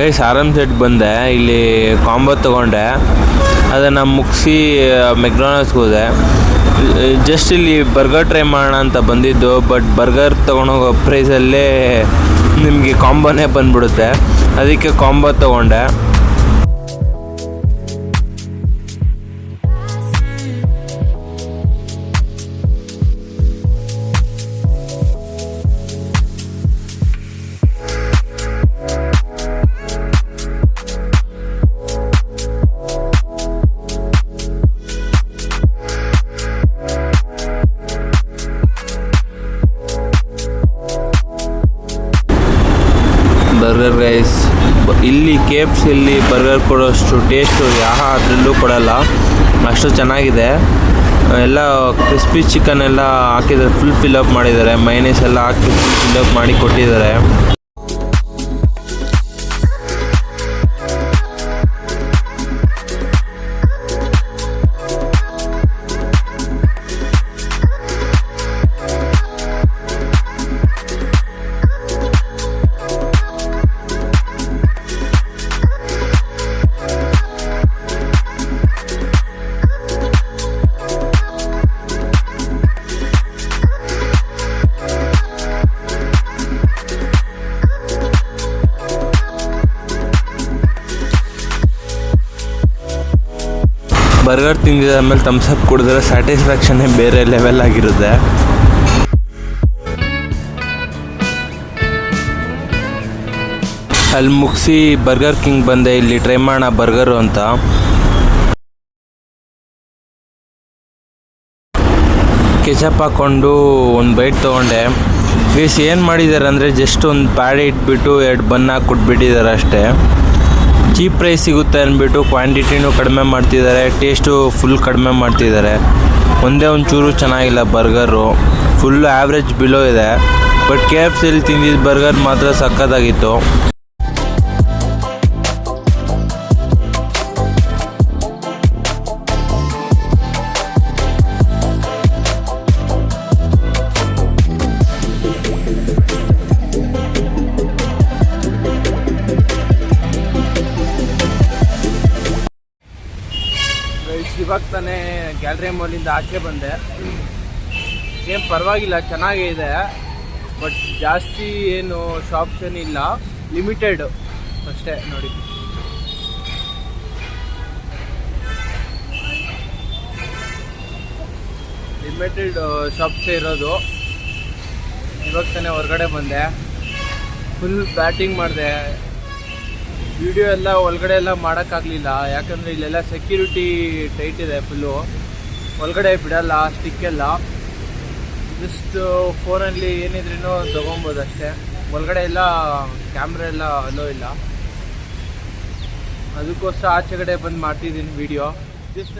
Guys ಆರಾಮ್ set ಬಂದೆ, ಇಲ್ಲಿ ಕಾಂಬೋ ತೊಗೊಂಡೆ, ಅದನ್ನು ಮುಗಿಸಿ ಮೆಕ್ಡೊನಾಲ್ಡ್ಸ್ಗೆ ಹೋದೆ. ಜಸ್ಟ್ ಇಲ್ಲಿ ಬರ್ಗರ್ ಟ್ರೈ ಮಾಡೋಣ ಅಂತ ಬಂದಿದ್ದು, ಬಟ್ ಬರ್ಗರ್ ತೊಗೊಂಡೋಗೋ ಪ್ರೈಸಲ್ಲೇ ನಿಮಗೆ ಕಾಂಬೋನೇ ಬಂದುಬಿಡುತ್ತೆ, ಅದಕ್ಕೆ ಕಾಂಬೋ ತೊಗೊಂಡೆ. ಬರ್ಗರ್ ಗೈಸ್, ಇಲ್ಲಿ KFCಯಲ್ಲಿ ಬರ್ಗರ್ ಕೊಡೋಷ್ಟು ಟೇಸ್ಟು ಅದರಲ್ಲೂ ಕೊಡಲ್ಲ, ಅಷ್ಟು ಚೆನ್ನಾಗಿದೆ. ಎಲ್ಲ ಕ್ರಿಸ್ಪಿ ಚಿಕನ್ ಎಲ್ಲ ಹಾಕಿದ್ದಾರೆ, ಫುಲ್ ಫಿಲಪ್ ಮಾಡಿದ್ದಾರೆ, ಮೈನೀಸ್ ಎಲ್ಲ ಹಾಕಿ ಫಿಲಪ್ ಮಾಡಿ ಕೊಟ್ಟಿದ್ದಾರೆ. ಬರ್ಗರ್ ತಿಂದಿದ ಆಮೇಲೆ ಥಮ್ಸಪ್ ಕುಡಿದ್ರೆ ಸ್ಯಾಟಿಸ್ಫ್ಯಾಕ್ಷನ್ನೇ ಬೇರೆ ಲೆವೆಲ್ ಆಗಿರುತ್ತೆ. ಅಲ್ಲಿ ಮುಗಿಸಿ ಬರ್ಗರ್ ಕಿಂಗ್ ಬಂದೆ, ಇಲ್ಲಿ ಟ್ರೈ ಮಾಡೋಣ ಬರ್ಗರು ಅಂತ. ಕೆಚಪ್ ಹಾಕ್ಕೊಂಡು ಒಂದು ಬೈಟ್ ತೊಗೊಂಡೆ. ಗೈಸ್ ಏನು ಮಾಡಿದ್ದಾರೆ ಅಂದರೆ ಜಸ್ಟ್ ಒಂದು ಪ್ಯಾಡ್ ಇಟ್ಬಿಟ್ಟು 2 ಬನ್ ಹಾಕಿ ಕೊಟ್ಬಿಟ್ಟಿದ್ದಾರೆ ಅಷ್ಟೇ. ಚೀಪ್ ಪ್ರೈಸ್ ಸಿಗುತ್ತೆ ಅಂದ್ಬಿಟ್ಟು ಕ್ವಾಂಟಿಟಿನೂ ಕಡಿಮೆ ಮಾಡ್ತಿದ್ದಾರೆ, ಟೇಸ್ಟು ಫುಲ್ ಕಡಿಮೆ ಮಾಡ್ತಿದ್ದಾರೆ. ಒಂದೇ ಒಂಚೂರು ಚೆನ್ನಾಗಿಲ್ಲ ಬರ್ಗರು, ಫುಲ್ಲು ಆ್ಯಾವ್ರೇಜ್ ಬಿಲೋ ಇದೆ. ಬಟ್ KFCಯಲ್ಲಿ ತಿಂದಿದ್ದ ಬರ್ಗರ್ ಮಾತ್ರ ಸಖತ್ತಾಗಿತ್ತು. ಇವಾಗ ತಾನೇ ಗ್ಯಾಲರಿ ಮಾಲಿಂದ ಆಚೆ ಬಂದೆ. ಏನು ಪರವಾಗಿಲ್ಲ, ಚೆನ್ನಾಗೇ ಇದೆ, ಬಟ್ ಜಾಸ್ತಿ ಏನು ಶಾಪ್ಸ್ ಏನಿಲ್ಲ, ಲಿಮಿಟೆಡ್ ಅಷ್ಟೇ. ನೋಡಿ, ಲಿಮಿಟೆಡ್ ಶಾಪ್ಸೇ ಇರೋದು. ಇವಾಗ ತಾನೇ ಹೊರಗಡೆ ಬಂದೆ, ಫುಲ್ ಬ್ಯಾಟಿಂಗ್ ಮಾಡಿದೆ. ವಿಡಿಯೋ ಎಲ್ಲ ಒಳಗಡೆ ಎಲ್ಲ ಮಾಡೋಕ್ಕಾಗಲಿಲ್ಲ, ಯಾಕಂದರೆ ಇಲ್ಲೆಲ್ಲ ಸೆಕ್ಯೂರಿಟಿ ಟೈಟ್ ಇದೆ ಫುಲ್ಲು, ಒಳಗಡೆ ಬಿಡಲ್ಲ ಸ್ಟಿಕ್ಕೆಲ್ಲ. ಜಸ್ಟ್ ಫೋನಲ್ಲಿ ಏನಿದ್ರೂ ತೊಗೊಬೋದು ಅಷ್ಟೇ, ಒಳಗಡೆ ಎಲ್ಲ ಕ್ಯಾಮ್ರಾ ಎಲ್ಲ ಅಲೋ ಇಲ್ಲ. ಅದಕ್ಕೋಸ್ಕರ ಆಚೆಗಡೆ ಬಂದು ಮಾಡ್ತಿದ್ದೀನಿ ವಿಡಿಯೋ. ಜಸ್ಟ್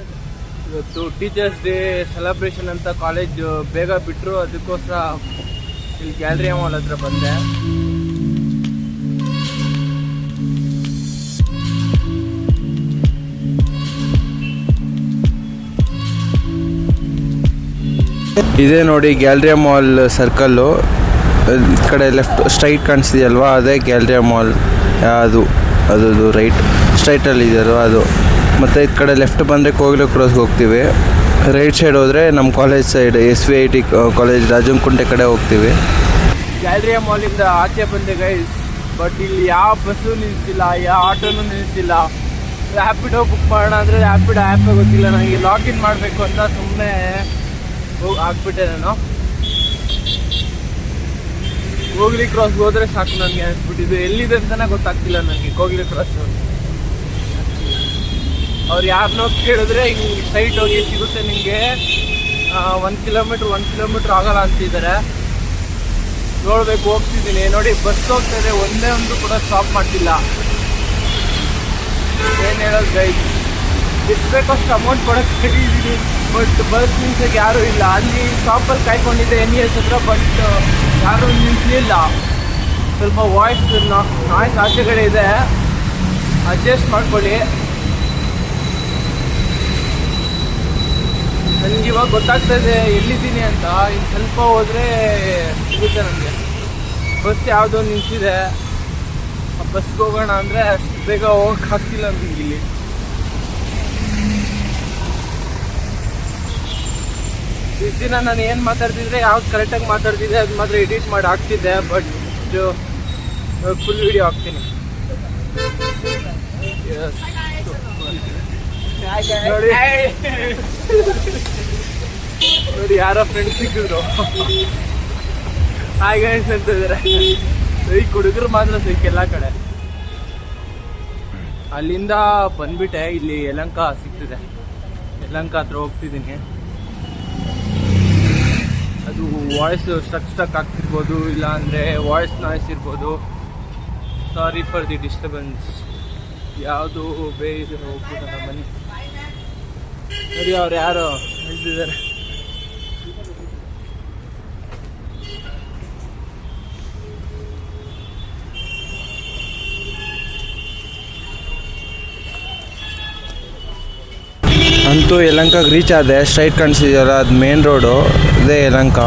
ಇವತ್ತು ಟೀಚರ್ಸ್ ಡೇ ಸೆಲೆಬ್ರೇಷನ್ ಅಂತ ಕಾಲೇಜ್ ಬೇಗ ಬಿಟ್ಟರು, ಅದಕ್ಕೋಸ್ಕರ ಇಲ್ಲಿ ಗ್ಯಾಲರಿ ಮಾಲ್ ಹತ್ರ ಬಂದೆ. ಇದೇ ನೋಡಿ ಗ್ಯಾಲರಿಯಾ ಮಾಲ್ ಸರ್ಕಲ್ಲು, ಈ ಕಡೆ ಲೆಫ್ಟ್ ಸ್ಟ್ರೈಟ್ ಕಾಣಿಸ್ತಿದೆಯಲ್ವಾ, ಅದೇ ಗ್ಯಾಲರಿಯಾ ಮಾಲ್. ಅದು ರೈಟ್ ಸ್ಟ್ರೈಟಲ್ಲಿ ಇದೆಯಲ್ವ ಅದು. ಮತ್ತು ಈ ಕಡೆ ಲೆಫ್ಟ್ ಬಂದರೆ ಕೋಗಿಲೆ ಕ್ರಾಸ್ಗೆ ಹೋಗ್ತೀವಿ, ರೈಟ್ ಸೈಡ್ ಹೋದರೆ ನಮ್ಮ college side SVIT college Rajanakunte ಕಡೆ ಹೋಗ್ತೀವಿ. ಗ್ಯಾಲರಿಯಾ ಮಾಲಿಂದ ಆಚೆ ಬಂದೆ ಗೈಸ್, ಬಟ್ ಇಲ್ಲಿ ಯಾವ ಬಸ್ಸು ನಿಲ್ಲಿಸಿಲ್ಲ, ಯಾವ ಆಟೋನು ನಿಲ್ಲಿಸಿಲ್ಲ. ರ್ಯಾಪಿಡೋ ಬುಕ್ ಮಾಡೋಣ ಅಂದರೆ ರ್ಯಾಪಿಡೋ ಆ್ಯಪೇ ಗೊತ್ತಿಲ್ಲ ನನಗೆ, ಲಾಗಿನ್ ಮಾಡಬೇಕು ಅಂತ ಸುಮ್ಮನೆ ಆಗ್ಬಿಟ್ಟೆ ನಾನು. ಕೋಗಿಲೆ ಕ್ರಾಸ್ಗೆ ಹೋದರೆ ಸಾಕು ನನಗೆ ಅನಿಸ್ಬಿಟ್ಟಿದ್ದು, ಎಲ್ಲಿದೆ ಅಂತಲೇ ಗೊತ್ತಾಗ್ತಿಲ್ಲ ನನಗೆ ಕೋಗಿಲೆ ಕ್ರಾಸು. ಅವ್ರು ಯಾರನ್ನೋ ಕೇಳಿದ್ರೆ ಹಿಂಗೆ ಸೈಟ್ ಹೋಗಿ ಸಿಗುತ್ತೆ ನಿಮಗೆ, 1 ಕಿಲೋಮೀಟ್ರ್ ಆಗಲ್ಲ ಅಂತಿದ್ದಾರೆ. ನೋಡ್ಬೇಕು, ಹೋಗ್ತಿದ್ದೀನಿ. ನೋಡಿ ಬಸ್ ಹೋಗ್ತಾಯಿದೆ, ಒಂದೇ ಒಂದು ಕೂಡ ಸ್ಟಾಪ್ ಮಾಡ್ತಿಲ್ಲ. ಏನು ಹೇಳೋದು ಗೈಸ್, ಎಷ್ಟು ಬೇಕಷ್ಟು ಅಮೌಂಟ್ ಕೊಡೋಕ್ಕೆ ಹೇಳಿದ್ದೀನಿ, ಬಟ್ ಬಸ್ ನಿಲ್ಸೋಕ್ಕೆ ಯಾರೂ ಇಲ್ಲ. ಅಲ್ಲಿ ಸ್ಟಾಪಲ್ಲಿ ಕಾಯ್ಕೊಂಡಿದ್ದೆ NES ಹತ್ರ, ಬಟ್ ಯಾರೂ ನಿಲ್ಲಿಸಲಿಲ್ಲ. ಸ್ವಲ್ಪ ನಾಯ್ಸ್ ಆಚೆಗಡೆ ಇದೆ, ಅಡ್ಜಸ್ಟ್ ಮಾಡ್ಕೊಳ್ಳಿ. ನನಗೆ ಇವಾಗ ಗೊತ್ತಾಗ್ತಾ ಇದೆ ಎಲ್ಲಿದ್ದೀನಿ ಅಂತ. ಇನ್ನು ಸ್ವಲ್ಪ ಹೋದರೆ ಸಿಗುತ್ತೆ ನನಗೆ. ಬಸ್ ಯಾವುದೋ ನಿಲ್ಸಿದೆ, ಬಸ್ಗೆ ಹೋಗೋಣ ಅಂದರೆ ಅಷ್ಟು ಬೇಗ ಹೋಗಕ್ಕೆ ಆಗ್ತಿಲ್ಲ ನಮ್ಗೆ ಇಲ್ಲಿ. ಇಷ್ಟು ದಿನ ನಾನು ಏನು ಮಾತಾಡ್ತಿದ್ರೆ ಯಾವ್ದು ಕರೆಕ್ಟಾಗಿ ಮಾತಾಡ್ತಿದ್ದೆ ಅದು ಮಾತ್ರ ಎಡಿಟ್ ಮಾಡಿ ಹಾಕ್ತಿದ್ದೆ. ಬಟ್ ಫುಲ್ ವಿಡಿಯೋ ಹಾಕ್ತೀನಿ. ನೋಡಿ ನೋಡಿ ಯಾರೋ ಫ್ರೆಂಡ್ಸ್ ಸಿಕ್ಕಿದ್ರು. ಹಾಗೆ ಅಂತ ಇದಾರೆ. ಈ ಹುಡುಗರು ಮಾತ್ರ ಸಿಕ್ಕೆಲ್ಲ ಕಡೆ. ಅಲ್ಲಿಂದ ಬಂದ್ಬಿಟ್ಟೆ, ಇಲ್ಲಿ ಯಲಹಂಕ ಸಿಗ್ತಿದೆ. ಯಲಹಂಕ ಹತ್ರ ಹೋಗ್ತಿದ್ದೀನಿ. ಅದು ವಾಯ್ಸ್ ಸ್ಟಕ್ ಆಗ್ತಿರ್ಬೋದು, ಇಲ್ಲ ಅಂದರೆ ವಾಯ್ಸ್ ನಾಯ್ಸ್ ಇರ್ಬೋದು. Sorry for the disturbance. ಯಾವುದು ಬೇರೆ ಹೋಗ್ಬಿಟ್ಟು ನಮ್ಮ ಮನೆ ನೋಡಿ ಅವ್ರು ಯಾರೋ ಹೇಳ್ತಿದ್ದಾರೆ. ಅಂತೂ ಯಲಹಂಕಕ್ಕೆ ರೀಚ್ ಆದೆ. ಸ್ಟ್ರೈಟ್ ಕಾಣಿಸಿದೆಯಲ್ಲ, ಅದು ಮೇನ್ ರೋಡು, ಇದೇ ಯಲಹಂಕ.